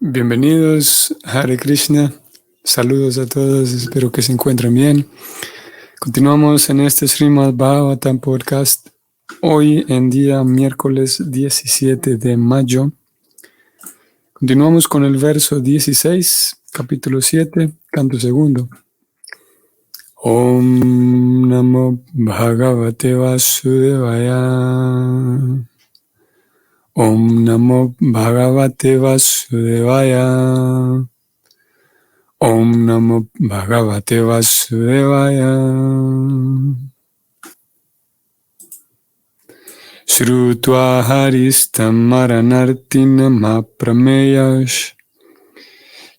Bienvenidos, Hare Krishna. Saludos a todos, espero que se encuentren bien. Continuamos en este Srimad Bhagavatam podcast hoy en día miércoles 17 de mayo. Continuamos con el verso 16, capítulo 7, canto segundo. Om Namo Bhagavate Vasudevaya. Om Namo Bhagavate Vasudevaya. Om Namo Bhagavate Vasudevaya. Shrutva haristam maranartinam aprameyash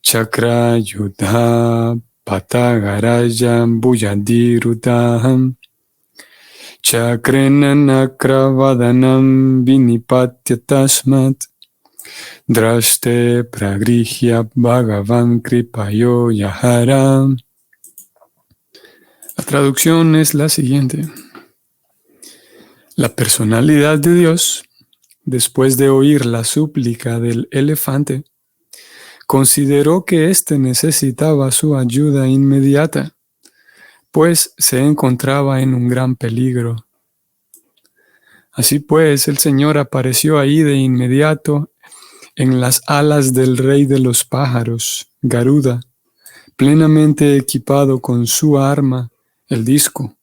Chakra yudha patagarajam bhujadirudaham Chakrena nakravadanam vinipatya tasmat Draste pragrihya bhagavan kripayo yahara. La traducción es la siguiente. La personalidad de Dios, después de oír la súplica del elefante, consideró que éste necesitaba su ayuda inmediata, pues se encontraba en un gran peligro. Así pues, el Señor apareció ahí de inmediato en las alas del rey de los pájaros, Garuda, plenamente equipado con su arma, el disco,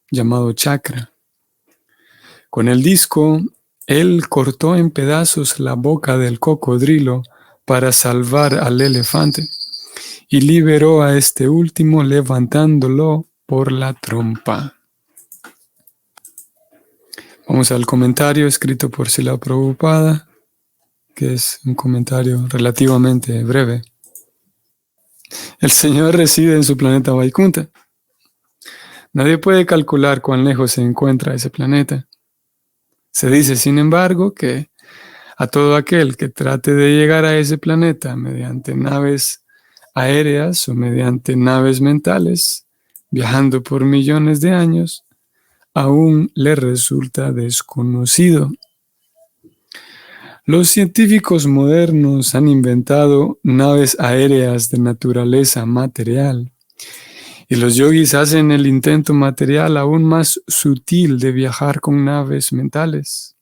llamado chakra. Con el disco, él cortó en pedazos la boca del cocodrilo para salvar al elefante y liberó a este último levantándolo por la trompa. Vamos al comentario escrito por Srila Prabhupada, que es un comentario relativamente breve. El Señor reside en su planeta Vaikunta. Nadie puede calcular cuán lejos se encuentra ese planeta. Se dice, sin embargo, que a todo aquel que trate de llegar a ese planeta mediante naves aéreas o mediante naves mentales, viajando por millones de años, aún le resulta desconocido. Los científicos modernos han inventado naves aéreas de naturaleza material y los yogis hacen el intento material aún más sutil de viajar con naves mentales.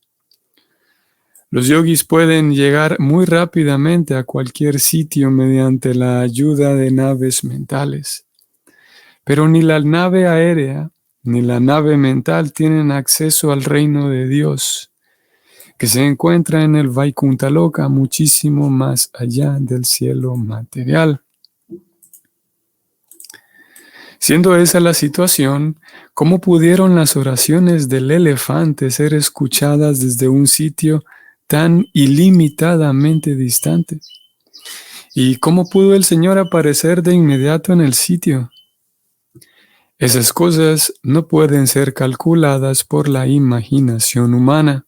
Los yogis pueden llegar muy rápidamente a cualquier sitio mediante la ayuda de naves mentales, pero ni la nave aérea ni la nave mental tienen acceso al reino de Dios, que se encuentra en el Vaikuntha Loka, muchísimo más allá del cielo material. Siendo esa la situación, ¿cómo pudieron las oraciones del elefante ser escuchadas desde un sitio tan ilimitadamente distante? ¿Y cómo pudo el Señor aparecer de inmediato en el sitio? Esas cosas no pueden ser calculadas por la imaginación humana.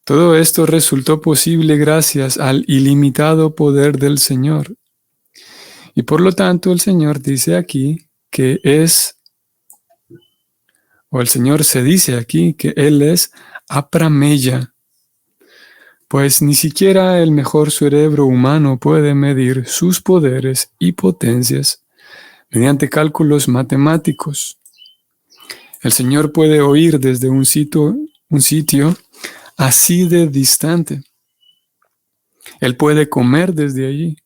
Todo esto resultó posible gracias al ilimitado poder del Señor. Y por lo tanto el Señor dice aquí que el Señor se dice aquí que Él es Aprameya, pues ni siquiera el mejor cerebro humano puede medir sus poderes y potencias mediante cálculos matemáticos. El Señor puede oír desde un sitio así de distante. Él puede comer desde allí.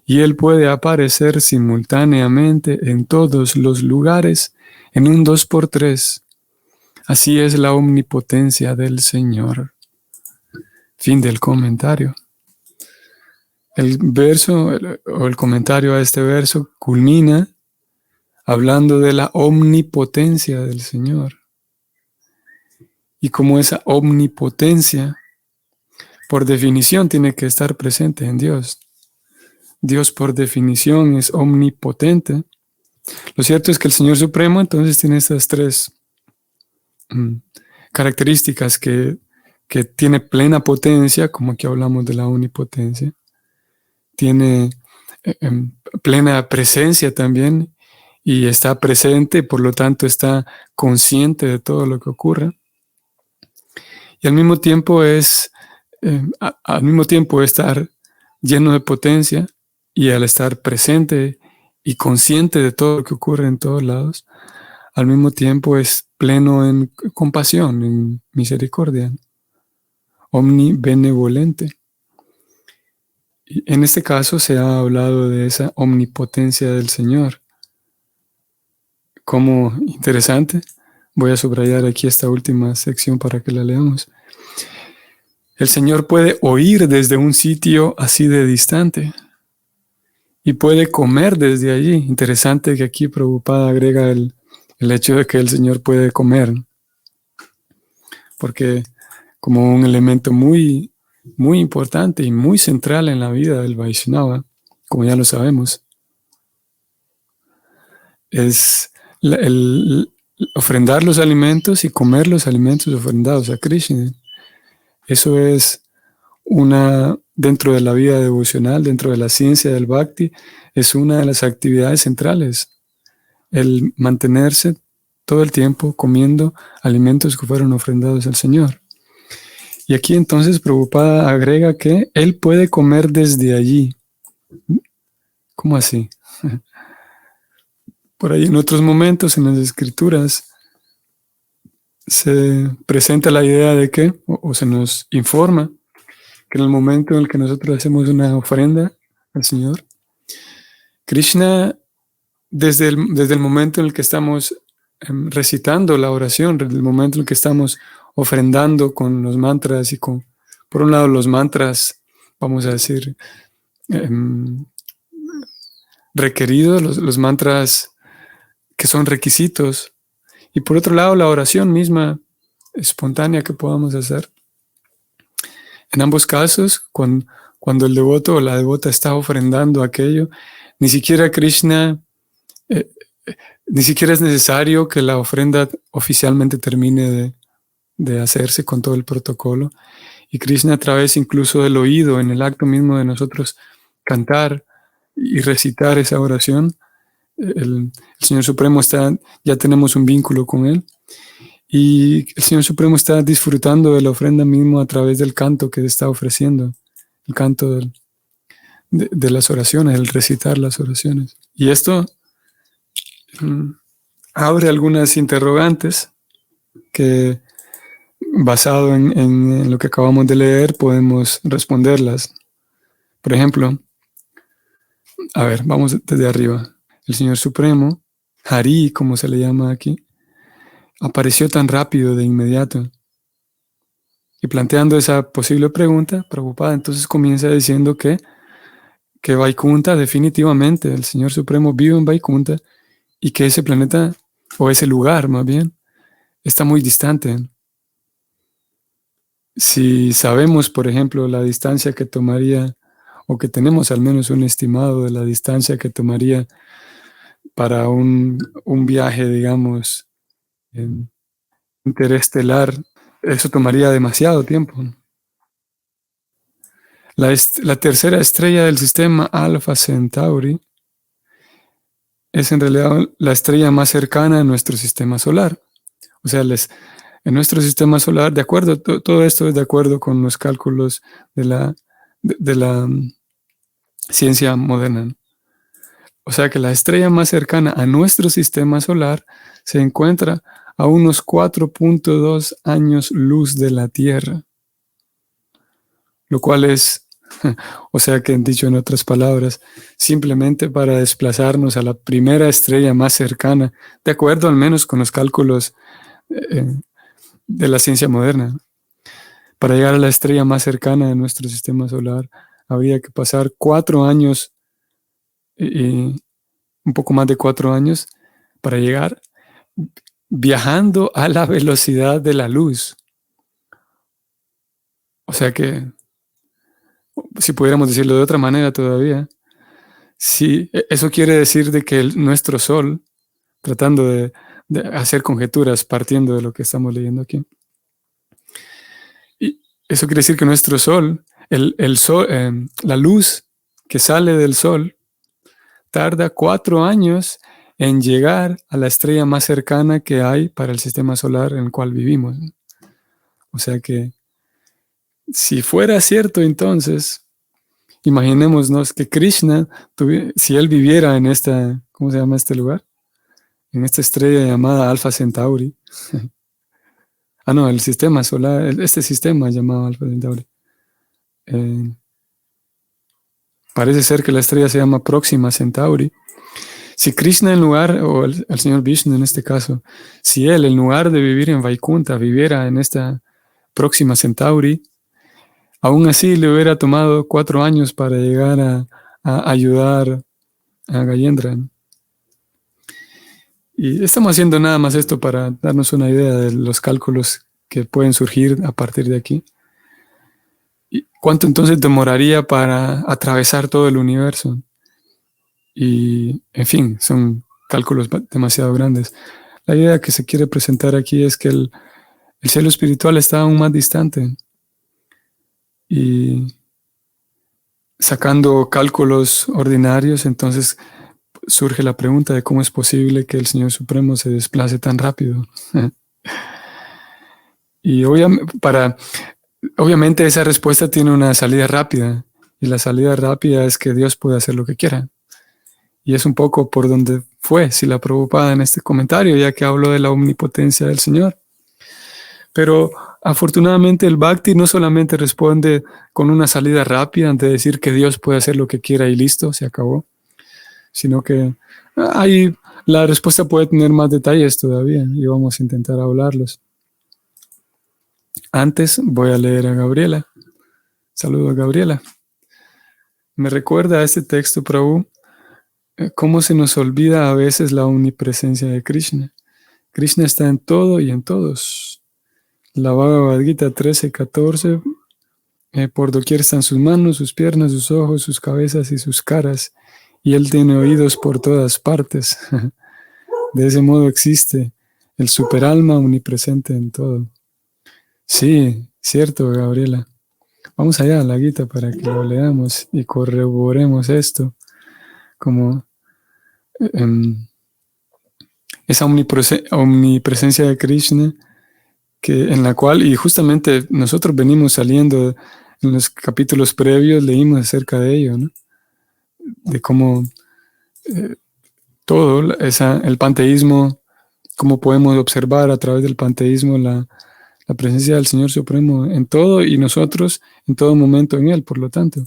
Y Él puede aparecer simultáneamente en todos los lugares en un 2x3. Así es la omnipotencia del Señor. Fin del comentario. El verso o el comentario a este verso culmina hablando de la omnipotencia del Señor. Y como esa omnipotencia, por definición, tiene que estar presente en Dios. Dios por definición es omnipotente. Lo cierto es que el Señor Supremo entonces tiene estas tres características que tiene plena potencia, como aquí hablamos de la omnipotencia. Tiene plena presencia también y está presente, por lo tanto está consciente de todo lo que ocurre. Y al mismo tiempo es al mismo tiempo estar lleno de potencia y al estar presente y consciente de todo lo que ocurre en todos lados, al mismo tiempo es pleno en compasión, en misericordia, omnibenevolente. Y en este caso se ha hablado de esa omnipotencia del Señor. Como interesante, voy a subrayar aquí esta última sección para que la leamos. El Señor puede oír desde un sitio así de distante y puede comer desde allí. Interesante que aquí Prabhupada agrega el hecho de que el Señor puede comer, porque como un elemento muy, muy importante y muy central en la vida del Vaishnava, como ya lo sabemos, es el ofrendar los alimentos y comer los alimentos ofrendados a Krishna. Eso es dentro de la vida devocional, dentro de la ciencia del Bhakti, es una de las actividades centrales, el mantenerse todo el tiempo comiendo alimentos que fueron ofrendados al Señor. Y aquí entonces Prabhupada agrega que Él puede comer desde allí. ¿Cómo así? Por ahí en otros momentos en las Escrituras se presenta la idea de que, o se nos informa, que en el momento en el que nosotros hacemos una ofrenda al Señor, Krishna, desde el momento en el que estamos recitando la oración, desde el momento en el que estamos ofrendando con los mantras y por un lado los mantras, vamos a decir, requeridos, los mantras que son requisitos, y por otro lado la oración misma espontánea que podamos hacer. En ambos casos, cuando el devoto o la devota está ofrendando aquello, ni siquiera Krishna, ni siquiera es necesario que la ofrenda oficialmente termine de hacerse con todo el protocolo. Y Krishna, a través incluso del oído, en el acto mismo de nosotros cantar y recitar esa oración, el Señor Supremo ya tenemos un vínculo con Él. Y el Señor Supremo está disfrutando de la ofrenda mismo a través del canto que está ofreciendo, el canto de las oraciones, el recitar las oraciones. Y esto abre algunas interrogantes que, basado en lo que acabamos de leer, podemos responderlas. Por ejemplo, a ver, vamos desde arriba. El Señor Supremo, Hari, como se le llama aquí, apareció tan rápido de inmediato. Y planteando esa posible pregunta, Prabhupada entonces comienza diciendo que Vaikunta, definitivamente, el Señor Supremo vive en Vaikunta y que ese planeta, o ese lugar más bien, está muy distante. Si sabemos, por ejemplo, la distancia que tomaría, o que tenemos al menos un estimado de la distancia que tomaría para un viaje, digamos, interestelar, eso tomaría demasiado tiempo. La tercera estrella del sistema Alpha Centauri es en realidad la estrella más cercana a nuestro sistema solar. O sea, en nuestro sistema solar, de acuerdo, todo esto es de acuerdo con los cálculos de la ciencia moderna, ¿no? O sea que la estrella más cercana a nuestro sistema solar se encuentra a unos 4.2 años luz de la Tierra, lo cual es, o sea que dicho en otras palabras, simplemente para desplazarnos a la primera estrella más cercana, de acuerdo al menos con los cálculos de la ciencia moderna. Para llegar a la estrella más cercana de nuestro sistema solar, habría que pasar 4 años y un poco más de 4 años para llegar viajando a la velocidad de la luz. O sea que, si pudiéramos decirlo de otra manera todavía, sí, eso quiere decir de que nuestro Sol, tratando de hacer conjeturas partiendo de lo que estamos leyendo aquí, y eso quiere decir que nuestro Sol, el Sol, la luz que sale del Sol, tarda 4 años en llegar a la estrella más cercana que hay para el sistema solar en el cual vivimos. O sea que Si fuera cierto, entonces, imaginémonos que Krishna, si él viviera en esta, ¿cómo se llama este lugar? En esta estrella llamada Alpha Centauri. No, el sistema solar, este sistema llamado Alpha Centauri. Parece ser que la estrella se llama Próxima Centauri. Si Krishna en lugar, o el señor Vishnu en este caso, si él en lugar de vivir en Vaikunta viviera en esta Próxima Centauri, aún así le hubiera tomado 4 años para llegar a ayudar a Gayendra. Y estamos haciendo nada más esto para darnos una idea de los cálculos que pueden surgir a partir de aquí. ¿Y cuánto entonces demoraría para atravesar todo el universo? Y, en fin, son cálculos demasiado grandes. La idea que se quiere presentar aquí es que el cielo espiritual está aún más distante. Y sacando cálculos ordinarios, entonces surge la pregunta de cómo es posible que el Señor Supremo se desplace tan rápido. Y obviamente esa respuesta tiene una salida rápida. Y la salida rápida es que Dios puede hacer lo que quiera. Y es un poco por donde fue Srila Prabhupada en este comentario, ya que habló de la omnipotencia del Señor. Pero afortunadamente el Bhakti no solamente responde con una salida rápida ante decir que Dios puede hacer lo que quiera y listo, se acabó, sino que la respuesta puede tener más detalles todavía y vamos a intentar hablarlos. Antes voy a leer a Gabriela. Saludo a Gabriela. Me recuerda a este texto, Prabhu, cómo se nos olvida a veces la omnipresencia de Krishna. Krishna está en todo y en todos. La Bhagavad Gita 13:14, por doquier están sus manos, sus piernas, sus ojos, sus cabezas y sus caras, y Él tiene oídos por todas partes. De ese modo existe el superalma omnipresente en todo. Sí, cierto, Gabriela. Vamos allá a la Gita para que lo leamos y corroboremos esto, como esa omnipresencia de Krishna, en la cual, y justamente nosotros venimos saliendo en los capítulos previos, leímos acerca de ello, ¿no? De cómo todo, el panteísmo, cómo podemos observar a través del panteísmo la presencia del Señor Supremo en todo y nosotros en todo momento en Él, por lo tanto.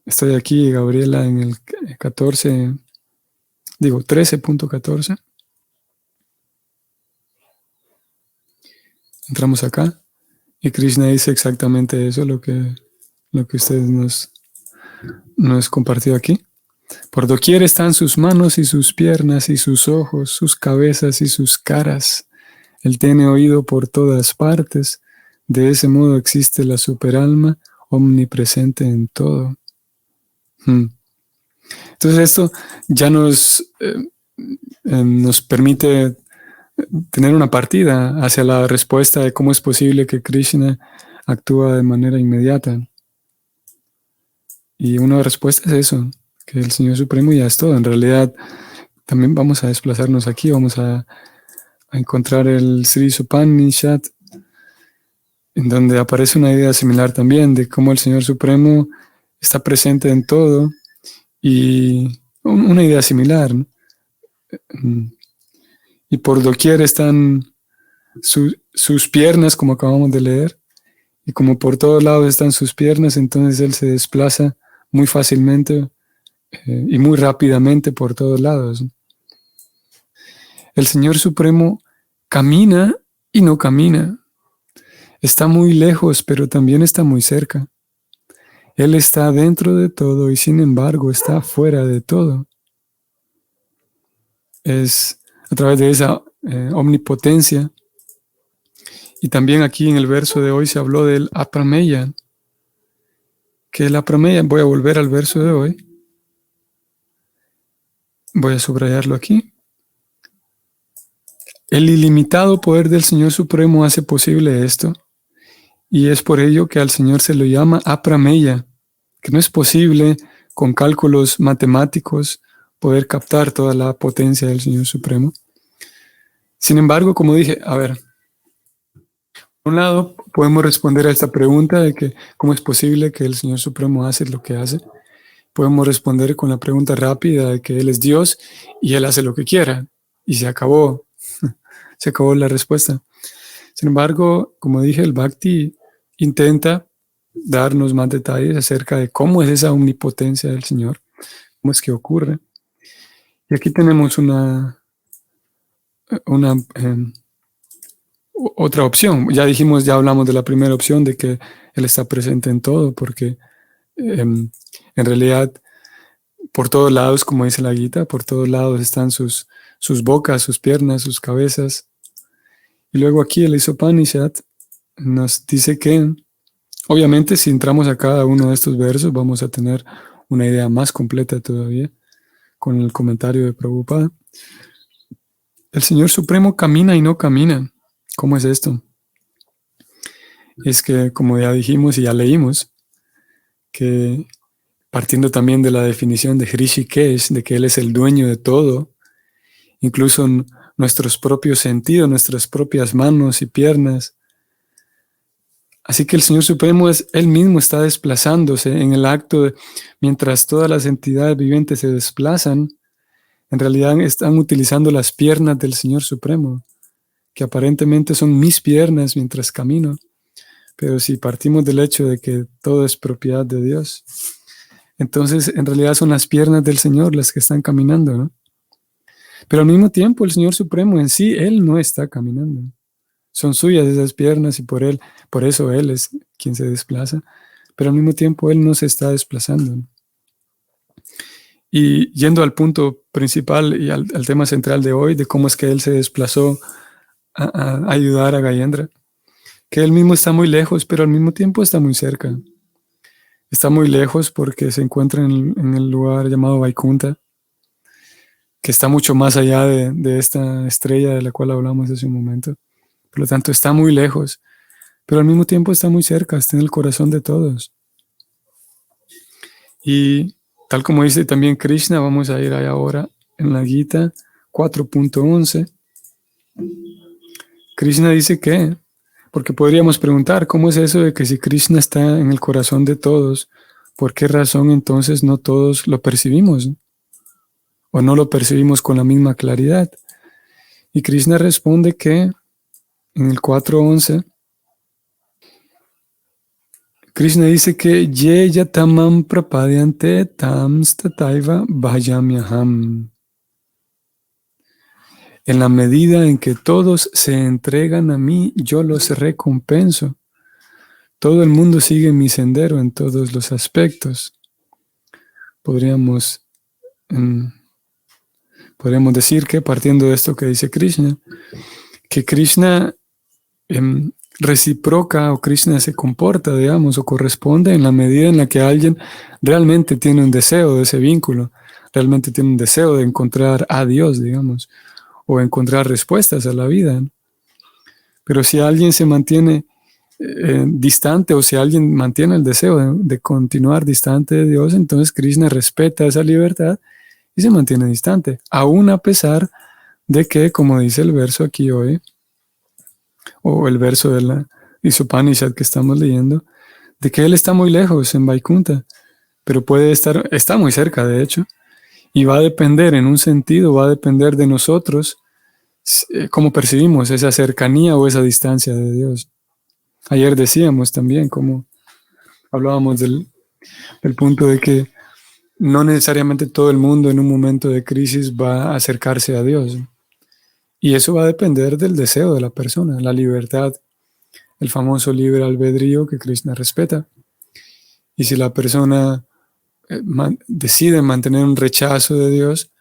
Estoy aquí, Gabriela, en el 13.14. Entramos acá y Krishna dice exactamente eso, lo que ustedes nos compartió aquí. Por doquier están sus manos y sus piernas y sus ojos, sus cabezas y sus caras. Él tiene oído por todas partes. De ese modo existe la superalma omnipresente en todo. Entonces esto ya nos permite tener una partida hacia la respuesta de cómo es posible que Krishna actúa de manera inmediata. Y una respuesta es eso, que el Señor Supremo ya es todo. En realidad, también vamos a desplazarnos aquí, vamos a encontrar el Sri Upanishad, en donde aparece una idea similar también de cómo el Señor Supremo está presente en todo, y una idea similar, ¿no? Y por doquier están sus piernas, como acabamos de leer, y como por todos lados están sus piernas, entonces Él se desplaza muy fácilmente y muy rápidamente por todos lados. El Señor Supremo camina y no camina. Está muy lejos, pero también está muy cerca. Él está dentro de todo y sin embargo está fuera de todo. Es a través de esa omnipotencia. Y también aquí en el verso de hoy se habló del aprameya. Que el aprameya, voy a volver al verso de hoy. Voy a subrayarlo aquí. El ilimitado poder del Señor Supremo hace posible esto. Y es por ello que al Señor se lo llama aprameya, que no es posible con cálculos matemáticos poder captar toda la potencia del Señor Supremo. Sin embargo, como dije, Por un lado, podemos responder a esta pregunta de que cómo es posible que el Señor Supremo hace lo que hace. Podemos responder con la pregunta rápida de que Él es Dios y Él hace lo que quiera. Y se acabó. Se acabó la respuesta. Sin embargo, como dije, el Bhakti intenta darnos más detalles acerca de cómo es esa omnipotencia del Señor, cómo es que ocurre. Y aquí tenemos una otra opción. Ya dijimos, ya hablamos de la primera opción de que Él está presente en todo, porque en realidad por todos lados, como dice la Gita, por todos lados están sus bocas, sus piernas, sus cabezas. Y luego aquí el Upanishad nos dice que, obviamente, si entramos a cada uno de estos versos, vamos a tener una idea más completa todavía con el comentario de Prabhupada. El Señor Supremo camina y no camina. ¿Cómo es esto? Es que, como ya dijimos y ya leímos, que partiendo también de la definición de Hrishikesh, de que Él es el dueño de todo, incluso nuestros propios sentidos, nuestras propias manos y piernas. Así que el Señor Supremo Él mismo está desplazándose en el acto mientras todas las entidades vivientes se desplazan, en realidad están utilizando las piernas del Señor Supremo, que aparentemente son mis piernas mientras camino. Pero si partimos del hecho de que todo es propiedad de Dios, entonces en realidad son las piernas del Señor las que están caminando, ¿no? Pero al mismo tiempo el Señor Supremo en sí, Él no está caminando. Son suyas esas piernas y por eso Él es quien se desplaza. Pero al mismo tiempo Él no se está desplazando, ¿no? Y yendo al punto principal y al tema central de hoy, de cómo es que Él se desplazó a ayudar a Gayendra, que Él mismo está muy lejos, pero al mismo tiempo está muy cerca. Está muy lejos porque se encuentra en el lugar llamado Vaikunta, que está mucho más allá de esta estrella de la cual hablamos hace un momento. Por lo tanto, está muy lejos, pero al mismo tiempo está muy cerca, está en el corazón de todos. Y tal como dice también Krishna, vamos a ir ahí ahora en la Gita 4.11. Krishna dice que, porque podríamos preguntar, ¿cómo es eso de que si Krishna está en el corazón de todos, por qué razón entonces no todos lo percibimos? ¿O no lo percibimos con la misma claridad? Y Krishna responde que en el 4.11, Krishna dice que Ye yatamam prapadyante tam stataiva bhajamyaham. En la medida en que todos se entregan a mí, yo los recompenso. Todo el mundo sigue mi sendero en todos los aspectos. Podríamos decir que, partiendo de esto que dice Krishna, que Krishna reciproca o Krishna se comporta, digamos, o corresponde en la medida en la que alguien realmente tiene un deseo de ese vínculo, realmente tiene un deseo de encontrar a Dios, digamos, o encontrar respuestas a la vida, ¿no? Pero si alguien se mantiene distante o si alguien mantiene el deseo de continuar distante de Dios, entonces Krishna respeta esa libertad y se mantiene distante, aún a pesar de que, como dice el verso aquí hoy, o el verso de la Upanishad que estamos leyendo, de que Él está muy lejos en Vaikunta, pero está muy cerca de hecho, y va a depender en un sentido, va a depender de nosotros cómo percibimos esa cercanía o esa distancia de Dios. Ayer decíamos también, como hablábamos del punto de que no necesariamente todo el mundo en un momento de crisis va a acercarse a Dios. Y eso va a depender del deseo de la persona, la libertad, el famoso libre albedrío que Krishna respeta. Y si la persona decide mantener un rechazo de Dios,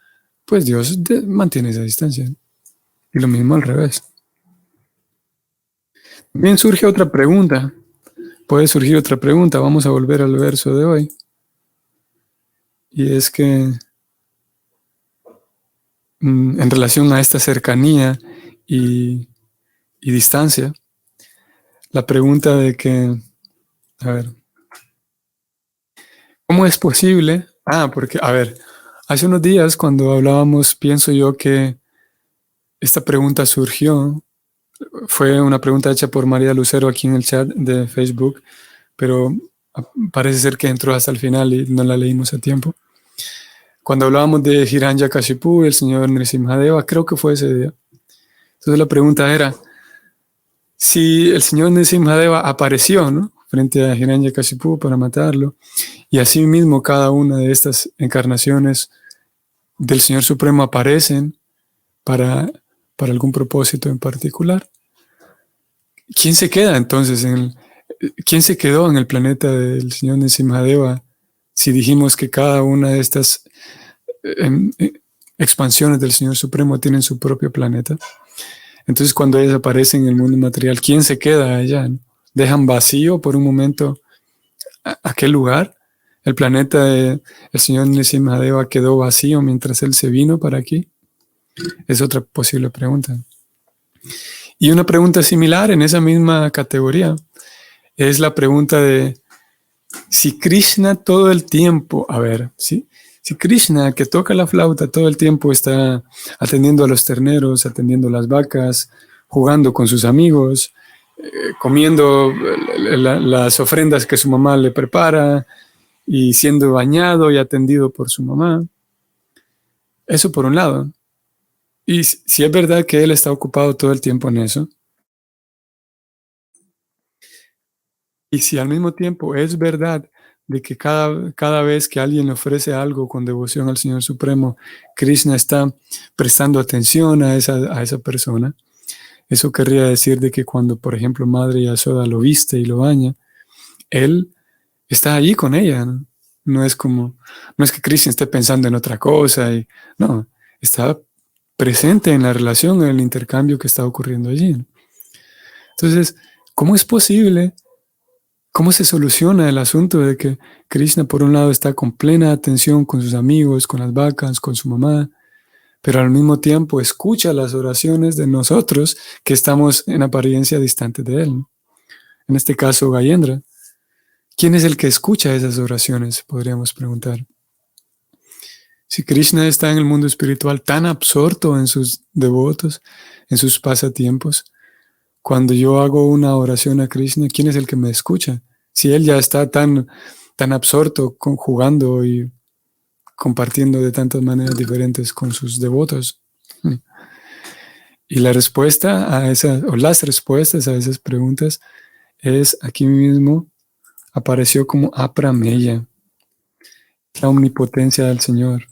pues Dios mantiene esa distancia. Y lo mismo al revés. También surge otra pregunta. Puede surgir otra pregunta. Vamos a volver al verso de hoy. Y es que en relación a esta cercanía y distancia, la pregunta de que, a ver, ¿cómo es posible? Porque, a ver, hace unos días cuando hablábamos, pienso yo que esta pregunta surgió, Fue una pregunta hecha por María Lucero aquí en el chat de Facebook, pero parece ser que entró hasta el final y no la leímos a tiempo. Cuando hablábamos de Hiranyakashipu y el señor Nrisimhadeva, creo que fue ese día. Entonces la pregunta era, si el señor Nrisimhadeva apareció, ¿no?, frente a Hiranyakashipu para matarlo, y asimismo cada una de estas encarnaciones del Señor Supremo aparecen para algún propósito en particular, ¿quién se queda entonces quién se quedó en el planeta del señor Nrisimhadeva si dijimos que cada una de estas expansiones del Señor Supremo tienen su propio planeta? Entonces, cuando ellas aparecen en el mundo material, ¿quién se queda allá, no? ¿Dejan vacío por un momento aquel lugar? ¿El planeta del señor Nrisimhadeva quedó vacío mientras él se vino para aquí? Es otra posible pregunta. Y una pregunta similar en esa misma categoría es la pregunta de si Krishna todo el tiempo, si Krishna, que toca la flauta, todo el tiempo está atendiendo a los terneros, atendiendo a las vacas, jugando con sus amigos, comiendo las ofrendas que su mamá le prepara y siendo bañado y atendido por su mamá. Eso por un lado. Y si es verdad que él está ocupado todo el tiempo en eso, y si al mismo tiempo es verdad de que cada vez que alguien le ofrece algo con devoción al Señor Supremo, Krishna está prestando atención a esa persona, eso querría decir de que cuando, por ejemplo, Madre Yasoda lo viste y lo baña, él está allí con ella, ¿no? No es que Krishna esté pensando en otra cosa, no, está presente en la relación, en el intercambio que está ocurriendo allí. Entonces, ¿cómo es posible? ¿Cómo se soluciona el asunto de que Krishna, por un lado, está con plena atención con sus amigos, con las vacas, con su mamá, pero al mismo tiempo escucha las oraciones de nosotros que estamos en apariencia distantes de él, ¿no? En este caso, Gayendra. ¿Quién es el que escucha esas oraciones? Podríamos preguntar. Si Krishna está en el mundo espiritual tan absorto en sus devotos, en sus pasatiempos, cuando yo hago una oración a Krishna, ¿quién es el que me escucha? Si él ya está tan absorto jugando y compartiendo de tantas maneras diferentes con sus devotos. Y la respuesta a las respuestas a esas preguntas es aquí mismo, apareció como Aprameya, la omnipotencia del Señor.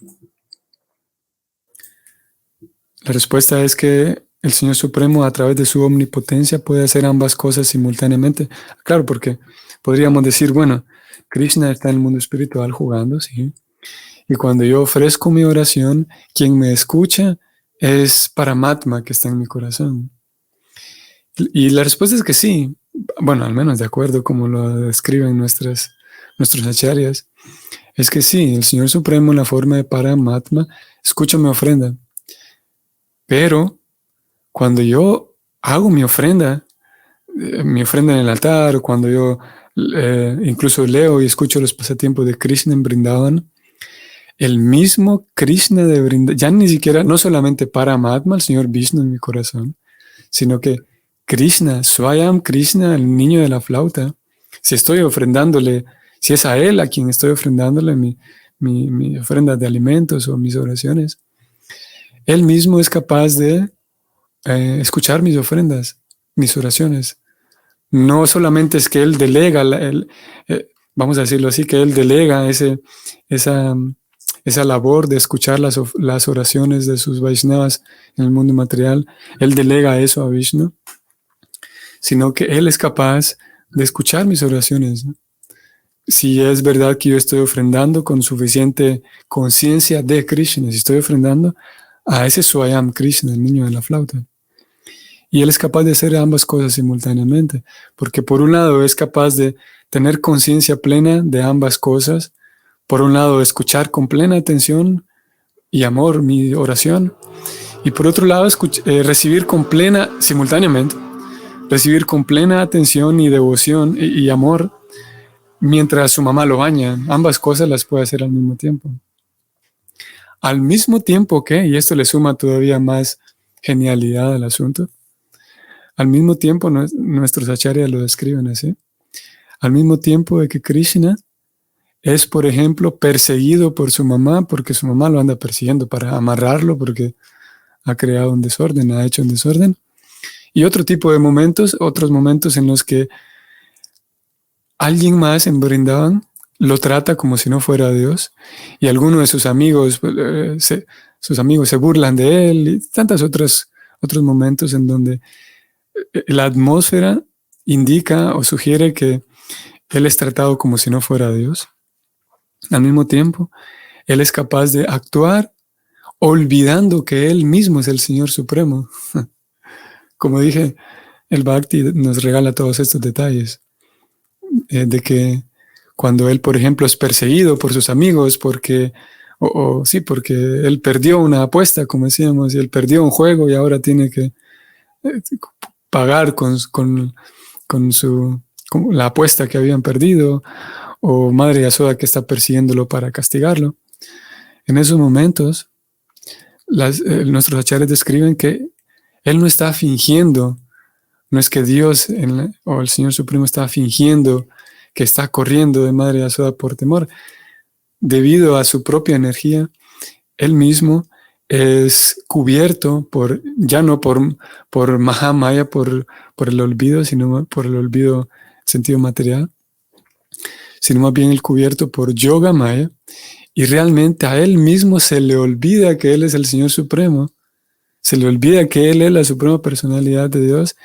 La respuesta es que el Señor Supremo, a través de su omnipotencia, puede hacer ambas cosas simultáneamente. Claro, porque podríamos decir, bueno, Krishna está en el mundo espiritual jugando, sí. Y cuando yo ofrezco mi oración, quien me escucha es Paramatma, que está en mi corazón. Y la respuesta es que sí. Bueno, al menos de acuerdo como lo describen nuestros acharyas, es que sí, el Señor Supremo en la forma de Paramatma escucha mi ofrenda. Pero cuando yo hago mi ofrenda en el altar, o cuando yo incluso leo y escucho los pasatiempos de Krishna en Vrindavan, el mismo Krishna de Vrindavan, ya ni siquiera, no solamente Paramatma, el Señor Vishnu en mi corazón, sino que Krishna, Swayam Krishna, el niño de la flauta, si estoy ofrendándole, si es a él a quien estoy ofrendándole mi ofrenda de alimentos o mis oraciones, él mismo es capaz de escuchar mis ofrendas, mis oraciones. No solamente es que él delega, vamos a decirlo así, que él delega esa labor de escuchar las oraciones de sus Vaishnavas en el mundo material, él delega eso a Vishnu, sino que él es capaz de escuchar mis oraciones, ¿no? Si es verdad que yo estoy ofrendando con suficiente conciencia de Krishna, si estoy ofrendando a ese Swayam Krishna, el niño de la flauta. Y él es capaz de hacer ambas cosas simultáneamente, porque por un lado es capaz de tener conciencia plena de ambas cosas, por un lado escuchar con plena atención y amor mi oración, y por otro lado recibir con plena, simultáneamente, recibir con plena atención y devoción y amor mientras su mamá lo baña. Ambas cosas las puede hacer al mismo tiempo. Al mismo tiempo que, y esto le suma todavía más genialidad al asunto, al mismo tiempo, nuestros acharyas lo describen así, al mismo tiempo de que Krishna es, por ejemplo, perseguido por su mamá, porque su mamá lo anda persiguiendo para amarrarlo, porque ha creado un desorden, ha hecho un desorden. Y otro tipo de momentos, otros momentos en los que alguien más en Vrindavan lo trata como si no fuera Dios, y algunos de sus amigos, sus amigos se burlan de él, y tantos otros momentos en donde la atmósfera indica o sugiere que él es tratado como si no fuera Dios. Al mismo tiempo, él es capaz de actuar olvidando que él mismo es el Señor Supremo. Como dije, el Bhakti nos regala todos estos detalles, de que cuando él, por ejemplo, es perseguido por sus amigos porque porque él perdió una apuesta, como decíamos, y él perdió un juego y ahora tiene que pagar con la apuesta que habían perdido, o Madre Yasoda que está persiguiéndolo para castigarlo. En esos momentos, nuestros acharyas describen que él no está fingiendo, no es que Dios o el Señor Supremo está fingiendo que está corriendo de Madre Yasoda por temor. Debido a su propia energía, él mismo es cubierto ya no por Mahamaya, por el olvido, sino por el olvido sentido material, sino más bien el cubierto por Yoga Maya, y realmente a él mismo se le olvida que él es el Señor Supremo, se le olvida que él es la suprema personalidad de Dios,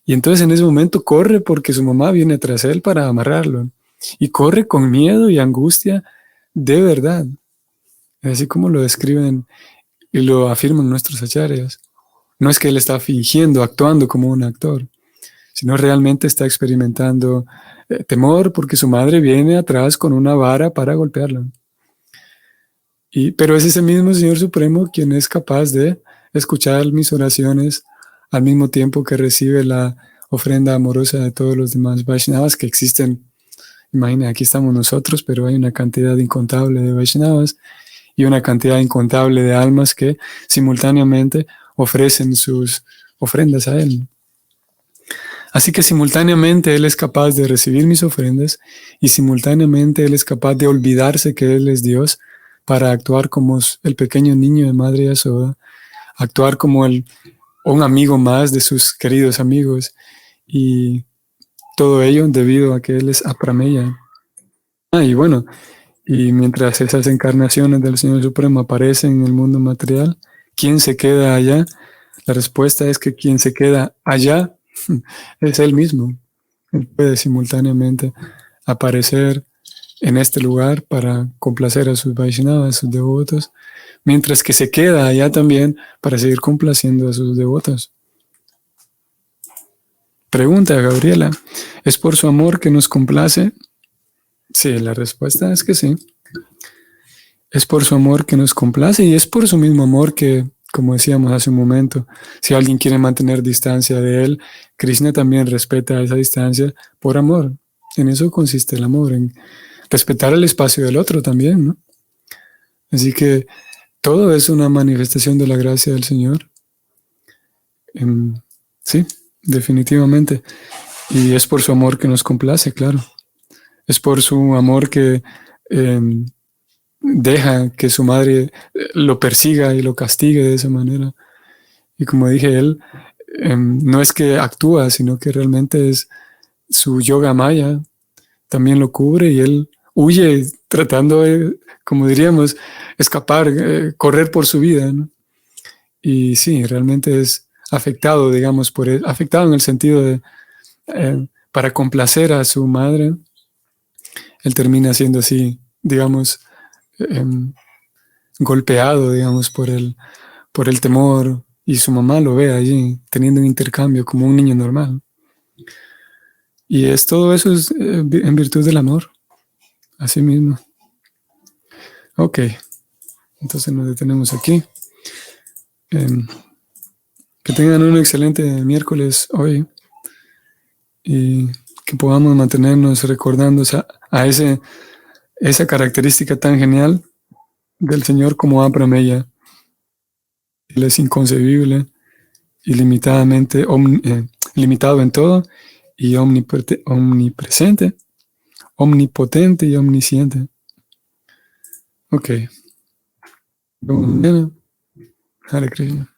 y entonces en ese momento corre porque su mamá viene tras él para amarrarlo, y corre con miedo y angustia de verdad, así como lo describen y lo afirman nuestros acharyas. No es que él está fingiendo, actuando como un actor, sino realmente está experimentando temor porque su madre viene atrás con una vara para golpearlo. Pero es ese mismo Señor Supremo quien es capaz de escuchar mis oraciones al mismo tiempo que recibe la ofrenda amorosa de todos los demás Vaishnavas que existen. Imagina, aquí estamos nosotros, pero hay una cantidad incontable de Vaishnavas y una cantidad incontable de almas que simultáneamente ofrecen sus ofrendas a Él. Así que simultáneamente Él es capaz de recibir mis ofrendas y simultáneamente Él es capaz de olvidarse que Él es Dios para actuar como el pequeño niño de Madre Yasoda, actuar como un amigo más de sus queridos amigos, y todo ello debido a que Él es Aprameya. Y bueno, y mientras esas encarnaciones del Señor Supremo aparecen en el mundo material, ¿quién se queda allá? La respuesta es que quien se queda allá es Él mismo. Él puede simultáneamente aparecer en este lugar para complacer a sus Vaishnavas, a sus devotos, mientras que se queda allá también para seguir complaciendo a sus devotos. Pregunta Gabriela, ¿es por su amor que nos complace? Sí, la respuesta es que sí. Es por su amor que nos complace y es por su mismo amor que, como decíamos hace un momento, si alguien quiere mantener distancia de él, Krishna también respeta esa distancia por amor. En eso consiste el amor, en respetar el espacio del otro también, ¿no? Así que todo es una manifestación de la gracia del Señor. Sí, definitivamente. Y es por su amor que nos complace, claro. Es por su amor que deja que su madre lo persiga y lo castigue de esa manera. Y como dije, él no es que actúa, sino que realmente es su yoga maya, también lo cubre y él huye tratando de, como diríamos, escapar, correr por su vida, ¿no? Y sí, realmente es afectado, digamos, por él, afectado en el sentido de, para complacer a su madre, él termina siendo así, digamos, golpeado, digamos, por el temor, y su mamá lo ve allí, teniendo un intercambio como un niño normal. Y todo eso es en virtud del amor, así mismo. Ok, entonces nos detenemos aquí. Que tengan un excelente miércoles hoy y que podamos mantenernos recordando esa característica tan genial del Señor como Aprameya. Él es inconcebible, ilimitadamente, limitado en todo y omnipresente, omnipotente y omnisciente. Ok. Hare Krishna.